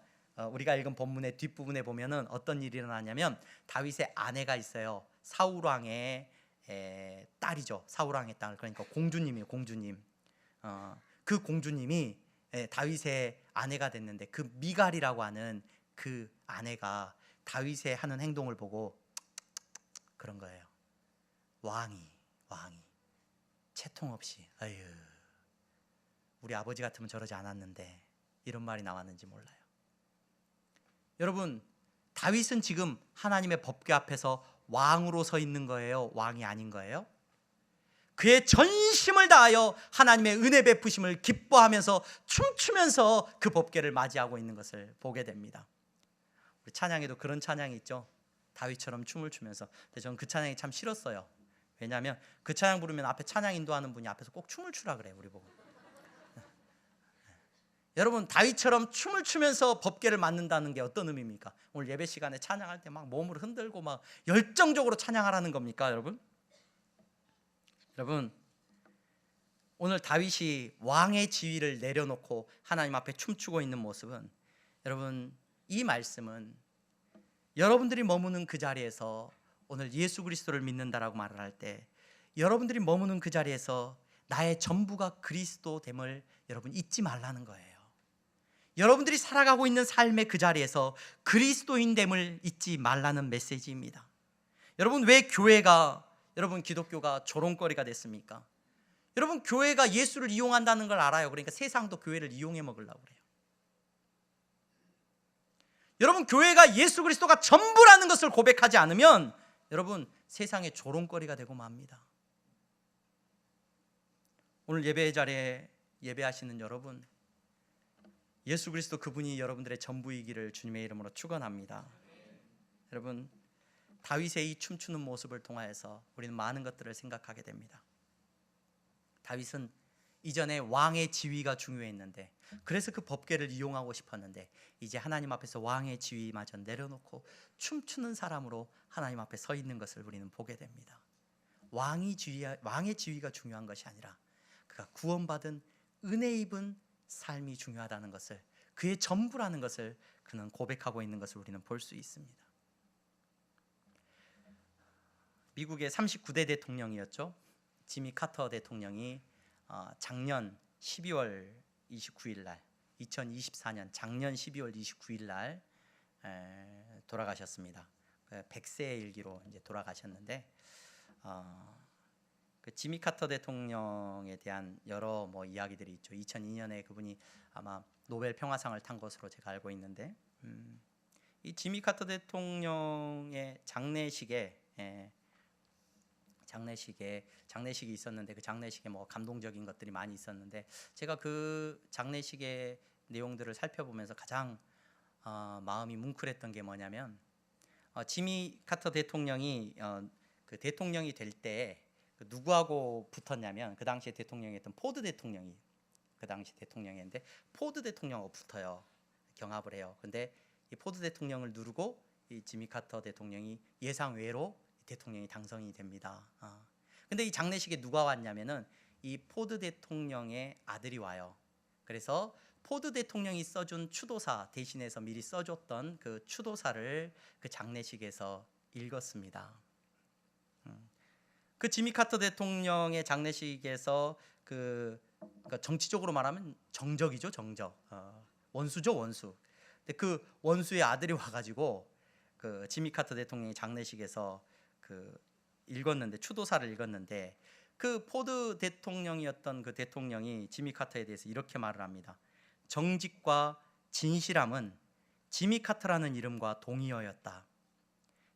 우리가 읽은 본문의 뒷부분에 보면은 어떤 일이 일어나냐면, 다윗의 아내가 있어요. 사울왕의 딸이죠. 사울왕의 딸, 그러니까 공주님이에요. 공주님. 그 공주님이 다윗의 아내가 됐는데, 그 미갈이라고 하는 그 아내가 다윗의 하는 행동을 보고 그런 거예요. 왕이 채통 없이, 아유, 우리 아버지 같으면 저러지 않았는데, 이런 말이 나왔는지 몰라요. 여러분, 다윗은 지금 하나님의 법궤 앞에서 왕으로 서 있는 거예요? 왕이 아닌 거예요? 그의 전심을 다하여 하나님의 은혜 베푸심을 기뻐하면서 춤추면서 그 법궤를 맞이하고 있는 것을 보게 됩니다. 우리 찬양에도 그런 찬양이 있죠. 다윗처럼 춤을 추면서. 근데 저는 그 찬양이 참 싫었어요. 왜냐하면 그 찬양 부르면 앞에 찬양 인도하는 분이 앞에서 꼭 춤을 추라 그래요, 우리 보고. 여러분, 다윗처럼 춤을 추면서 법궤를 맞는다는 게 어떤 의미입니까? 오늘 예배 시간에 찬양할 때 막 몸을 흔들고 막 열정적으로 찬양하라는 겁니까, 여러분? 여러분, 오늘 다윗이 왕의 지위를 내려놓고 하나님 앞에 춤추고 있는 모습은, 여러분, 이 말씀은 여러분들이 머무는 그 자리에서 오늘 예수 그리스도를 믿는다라고 말을 할 때, 여러분들이 머무는 그 자리에서 나의 전부가 그리스도됨을 여러분 잊지 말라는 거예요. 여러분들이 살아가고 있는 삶의 그 자리에서 그리스도인됨을 잊지 말라는 메시지입니다. 여러분, 왜 교회가, 여러분 기독교가 조롱거리가 됐습니까? 여러분, 교회가 예수를 이용한다는 걸 알아요. 그러니까 세상도 교회를 이용해 먹으려고 그래요. 여러분, 교회가 예수 그리스도가 전부라는 것을 고백하지 않으면 여러분, 세상의 조롱거리가 되고 맙니다. 오늘 예배 자리에 예배하시는 여러분, 예수 그리스도 그분이 여러분들의 전부이기를 주님의 이름으로 축원합니다. 여러분, 다윗의 이 춤추는 모습을 통하여서 우리는 많은 것들을 생각하게 됩니다. 다윗은 이전에 왕의 지위가 중요했는데, 그래서 그 법궤를 이용하고 싶었는데, 이제 하나님 앞에서 왕의 지위마저 내려놓고 춤추는 사람으로 하나님 앞에 서 있는 것을 우리는 보게 됩니다. 왕의 지위가 중요한 것이 아니라 그가 구원받은 은혜 입은 삶이 중요하다는 것을, 그의 전부라는 것을 그는 고백하고 있는 것을 우리는 볼 수 있습니다. 미국의 39대 대통령이었죠. 지미 카터 대통령이 작년 12월 29일 날, 2024년 작년 12월 29일 날 돌아가셨습니다. 100세의 일기로 이제 돌아가셨는데, 그 지미 카터 대통령에 대한 여러 이야기들이 있죠. 2002년에 그분이 아마 노벨 평화상을 탄 것으로 제가 알고 있는데, 이 지미 카터 대통령의 장례식이 있었는데, 그 장례식에 감동적인 것들이 많이 있었는데, 제가 그 장례식의 내용들을 살펴보면서 가장 마음이 뭉클했던 게 뭐냐면, 지미 카터 대통령이 그 대통령이 될 때 누구하고 붙었냐면, 그 당시에 대통령이었던 포드 대통령이 그 당시 대통령이었는데, 포드 대통령하고 붙어요. 경합을 해요. 근데 이 포드 대통령을 누르고 이 지미 카터 대통령이 예상 외로 대통령이 당선이 됩니다. 근데 이 장례식에 누가 왔냐면은 이 포드 대통령의 아들이 와요. 그래서 포드 대통령이 써준 추도사, 대신해서 미리 써줬던 그 추도사를 그 장례식에서 읽었습니다. 그 지미 카터 대통령의 장례식에서 그러니까 정치적으로 말하면 정적이죠, 정적. 원수죠, 원수. 근데 그 원수의 아들이 와가지고 그 지미 카터 대통령의 장례식에서 그 읽었는데, 추도사를 읽었는데, 그 포드 대통령이었던 그 대통령이 지미 카터에 대해서 이렇게 말을 합니다. 정직과 진실함은 지미 카터라는 이름과 동의어였다.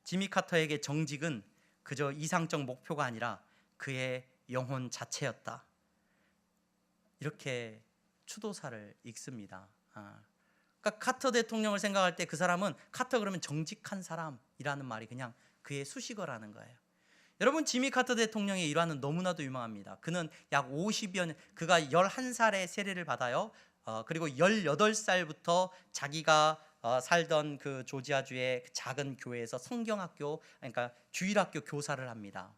지미 카터에게 정직은 그저 이상적 목표가 아니라 그의 영혼 자체였다. 이렇게 추도사를 읽습니다. 그러니까 카터 대통령을 생각할 때 그 사람은, 카터 그러면 정직한 사람이라는 말이 그냥 그의 수식어라는 거예요. 여러분, 지미 카터 대통령의 일화는 너무나도 유명합니다. 그는 약 50여 년, 그가 11살에 세례를 받아요. 그리고 18살부터 자기가 살던 그 조지아주의 작은 교회에서 성경학교, 그러니까 주일학교 교사를 합니다.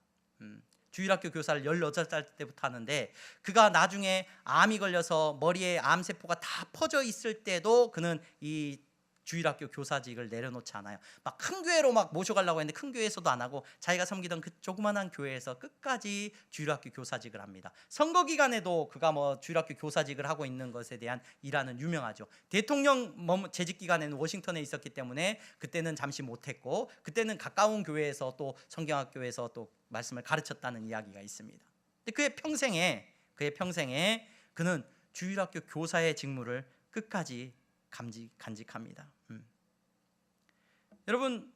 주일학교 교사를 18살 때부터 하는데, 그가 나중에 암이 걸려서 머리에 암세포가 다 퍼져 있을 때도 그는 이 주일학교 교사직을 내려놓지 않아요. 막 큰 교회로 막 모셔가려고 했는데 큰 교회에서도 안 하고, 자기가 섬기던 그 조그만한 교회에서 끝까지 주일학교 교사직을 합니다. 선거 기간에도 그가 주일학교 교사직을 하고 있는 것에 대한 일화는 유명하죠. 대통령 재직 기간에는 워싱턴에 있었기 때문에 그때는 잠시 못했고, 그때는 가까운 교회에서 또 성경학교에서 또 말씀을 가르쳤다는 이야기가 있습니다. 근데 그의 평생에 그는 주일학교 교사의 직무를 끝까지 간직합니다. 여러분,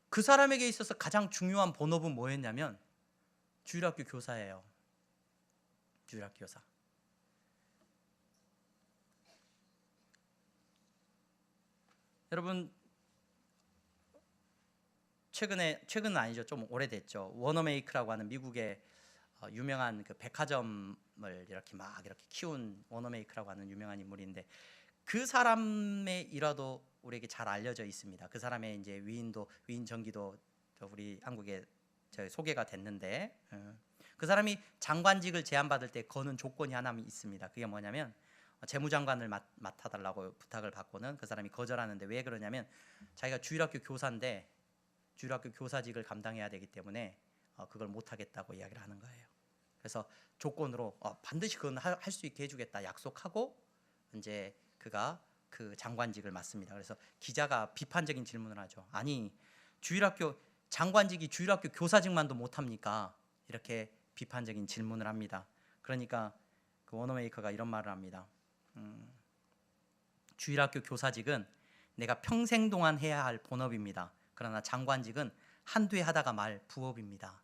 그 사람에게 있어서 가장 중요한 본업은 뭐였냐면 주일학교 교사예요. 주일학교 교사. 여러분, 최근은 아니죠. 좀 오래됐죠. 워너메이크라고 하는 미국의 유명한 그 백화점을 이렇게 키운 워너메이크라고 하는 유명한 인물인데, 그 사람의 일화도 우리에게 잘 알려져 있습니다. 그 사람의 이제 위인 전기도 우리 한국에 소개가 됐는데, 그 사람이 장관직을 제안받을 때 거는 조건이 하나 있습니다. 그게 뭐냐면, 재무장관을 맡아달라고 부탁을 받고는 그 사람이 거절하는데, 왜 그러냐면 자기가 주일학교 교사인데 주일학교 교사직을 감당해야 되기 때문에 그걸 못하겠다고 이야기를 하는 거예요. 그래서 조건으로 반드시 그건 할 수 있게 해주겠다 약속하고 이제 그가 그 장관직을 맡습니다. 그래서 기자가 비판적인 질문을 하죠. 아니, 장관직이 주일학교 교사직만도 못합니까? 이렇게 비판적인 질문을 합니다. 그러니까 그 워너메이커가 이런 말을 합니다. 주일학교 교사직은 내가 평생 동안 해야 할 본업입니다. 그러나 장관직은 한두 해 하다가 말 부업입니다.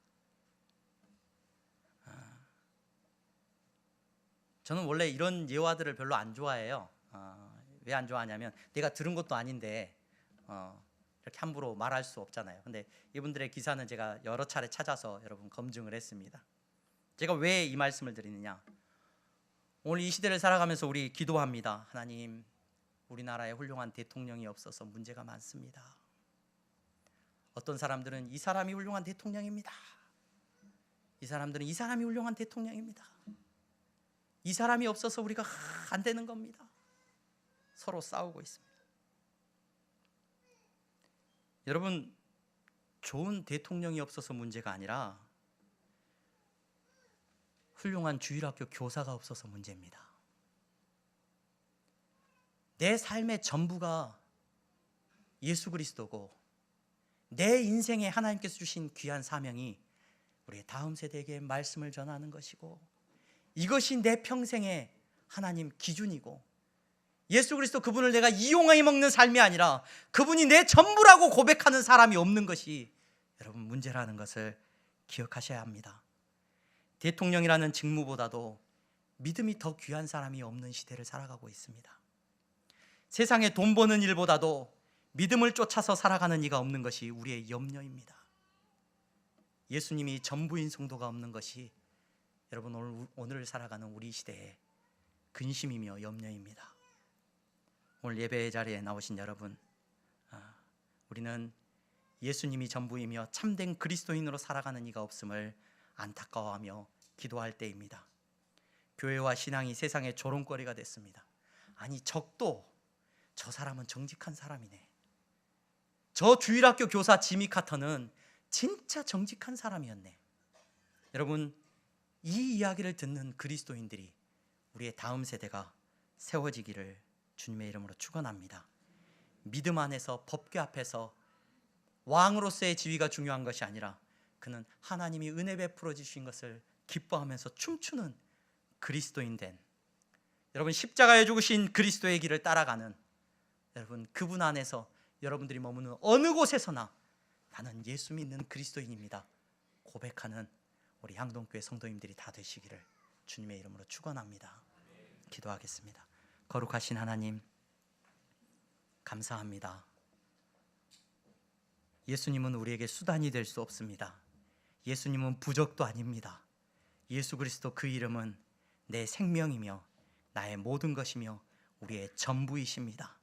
저는 원래 이런 예화들을 별로 안 좋아해요. 왜 안 좋아하냐면, 내가 들은 것도 아닌데 이렇게 함부로 말할 수 없잖아요. 근데 이분들의 기사는 제가 여러 차례 찾아서 여러분 검증을 했습니다. 제가 왜 이 말씀을 드리느냐, 오늘 이 시대를 살아가면서 우리 기도합니다. 하나님, 우리나라에 훌륭한 대통령이 없어서 문제가 많습니다. 어떤 사람들은 이 사람이 훌륭한 대통령입니다. 이 사람들은 이 사람이 훌륭한 대통령입니다. 이 사람이 없어서 우리가 안 되는 겁니다. 서로 싸우고 있습니다. 여러분, 좋은 대통령이 없어서 문제가 아니라 훌륭한 주일학교 교사가 없어서 문제입니다. 내 삶의 전부가 예수 그리스도고 내 인생에 하나님께서 주신 귀한 사명이 우리의 다음 세대에게 말씀을 전하는 것이고, 이것이 내 평생의 하나님 기준이고, 예수 그리스도 그분을 내가 이용해 먹는 삶이 아니라 그분이 내 전부라고 고백하는 사람이 없는 것이 여러분 문제라는 것을 기억하셔야 합니다. 대통령이라는 직무보다도 믿음이 더 귀한 사람이 없는 시대를 살아가고 있습니다. 세상에 돈 버는 일보다도 믿음을 쫓아서 살아가는 이가 없는 것이 우리의 염려입니다. 예수님이 전부인 성도가 없는 것이 여러분 오늘 살아가는 우리 시대의 근심이며 염려입니다. 오늘 예배의 자리에 나오신 여러분, 우리는 예수님이 전부이며 참된 그리스도인으로 살아가는 이가 없음을 안타까워하며 기도할 때입니다. 교회와 신앙이 세상의 조롱거리가 됐습니다. 아니, 적도 저 사람은 정직한 사람이네. 저 주일학교 교사 지미 카터는 진짜 정직한 사람이었네. 여러분, 이 이야기를 듣는 그리스도인들이 우리의 다음 세대가 세워지기를 주님의 이름으로 축원합니다. 믿음 안에서 법궤 앞에서 왕으로서의 지위가 중요한 것이 아니라 그는 하나님이 은혜 베풀어 주신 것을 기뻐하면서 춤추는 그리스도인 된, 여러분 십자가에 죽으신 그리스도의 길을 따라가는, 여러분 그분 안에서 여러분들이 머무는 어느 곳에서나 나는 예수 믿는 그리스도인입니다 고백하는 우리 향동교회 성도님들이 다 되시기를 주님의 이름으로 축원합니다. 기도하겠습니다. 거룩하신 하나님, 감사합니다. 예수님은 우리에게 수단이 될 수 없습니다. 예수님은 부적도 아닙니다. 예수 그리스도 그 이름은 내 생명이며 나의 모든 것이며 우리의 전부이십니다.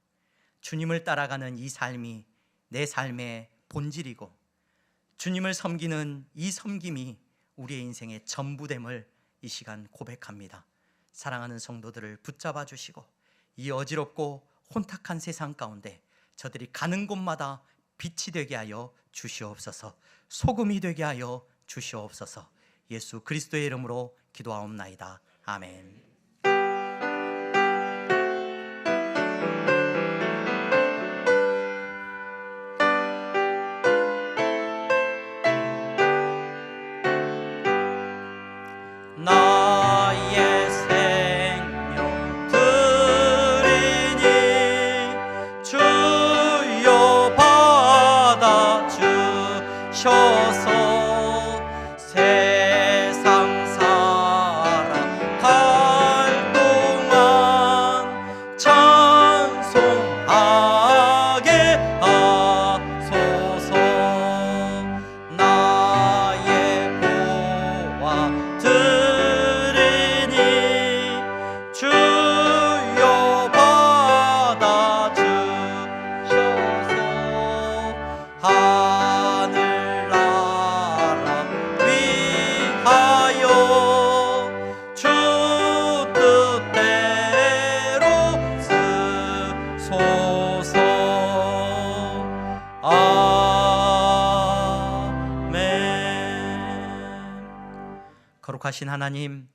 주님을 따라가는 이 삶이 내 삶의 본질이고, 주님을 섬기는 이 섬김이 우리의 인생의 전부됨을 이 시간 고백합니다. 사랑하는 성도들을 붙잡아 주시고 이 어지럽고 혼탁한 세상 가운데 저들이 가는 곳마다 빛이 되게 하여 주시옵소서. 소금이 되게 하여 주시옵소서. 예수 그리스도의 이름으로 기도하옵나이다. 아멘. 나의 생명 드리니 주여 받아 주셔서 세상 살아갈 동안 찬송하게 하소서. 나의 보화 주여 받아 주셔서 하늘나라 위하여 주 뜻대로 쓰소서. 아멘. 거룩하신 하나님,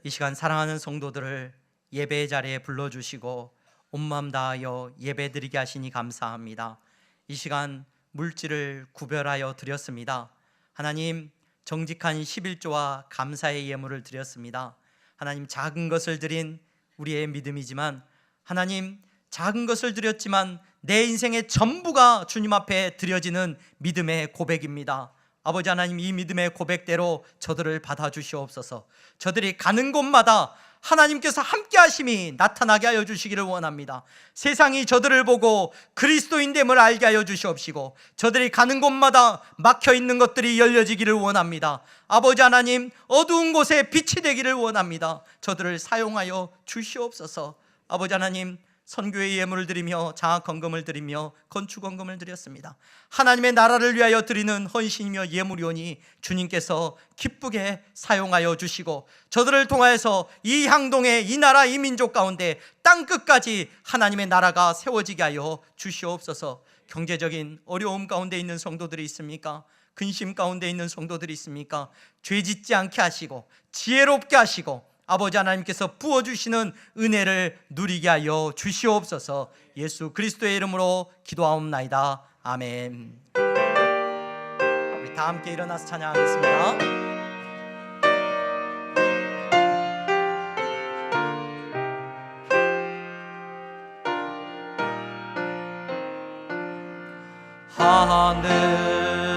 이 시간 사랑하는 성도들을 예배의 자리에 불러주시고 온 마음 다하여 예배드리게 하시니 감사합니다. 이 시간 물질을 구별하여 드렸습니다. 하나님, 정직한 11조와 감사의 예물을 드렸습니다. 하나님, 작은 것을 드린 우리의 믿음이지만, 하나님 작은 것을 드렸지만 내 인생의 전부가 주님 앞에 드려지는 믿음의 고백입니다. 아버지 하나님, 이 믿음의 고백대로 저들을 받아주시옵소서. 저들이 가는 곳마다 하나님께서 함께 하심이 나타나게 하여 주시기를 원합니다. 세상이 저들을 보고 그리스도인됨을 알게 하여 주시옵시고, 저들이 가는 곳마다 막혀있는 것들이 열려지기를 원합니다. 아버지 하나님, 어두운 곳에 빛이 되기를 원합니다. 저들을 사용하여 주시옵소서. 아버지 하나님, 선교의 예물을 드리며 장학헌금을 드리며 건축헌금을 드렸습니다. 하나님의 나라를 위하여 드리는 헌신이며 예물이오니 주님께서 기쁘게 사용하여 주시고, 저들을 통하여서 이 향동에, 이 나라, 이 민족 가운데 땅끝까지 하나님의 나라가 세워지게 하여 주시옵소서. 경제적인 어려움 가운데 있는 성도들이 있습니까? 근심 가운데 있는 성도들이 있습니까? 죄짓지 않게 하시고 지혜롭게 하시고 아버지 하나님께서 부어주시는 은혜를 누리게 하여 주시옵소서. 예수 그리스도의 이름으로 기도하옵나이다. 아멘. 우리 다 함께 일어나서 찬양하겠습니다.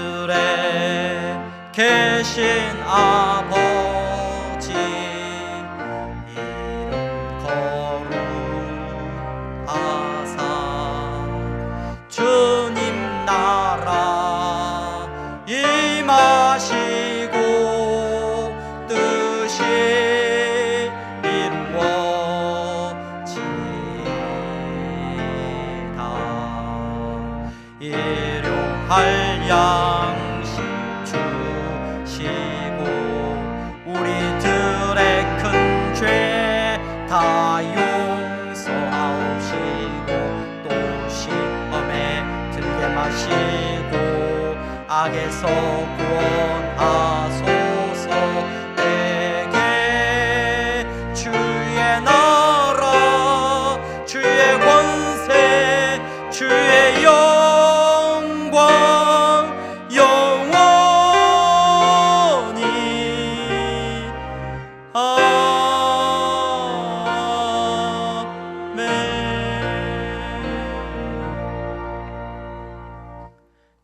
하늘에 계신 아버지, 주님 나라 임하시고 뜻이 이루어지다. 일용할 양식 주시고 우리들의 큰 죄 다 용서하옵시고 또 시험에 들게 마시고 악에서 구원하소서. 내게 주의 나라, 주의 권세, 주의 영광 영원히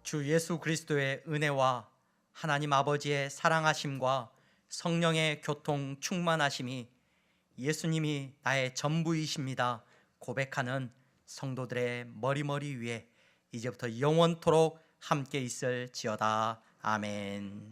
주 예수 그리스도의 은혜와 하나님 아버지의 사랑하심과 성령의 교통 충만하심이 예수님이 나의 전부이십니다 고백하는 성도들의 머리 위에 이제부터 영원토록 함께 있을지어다. 아멘.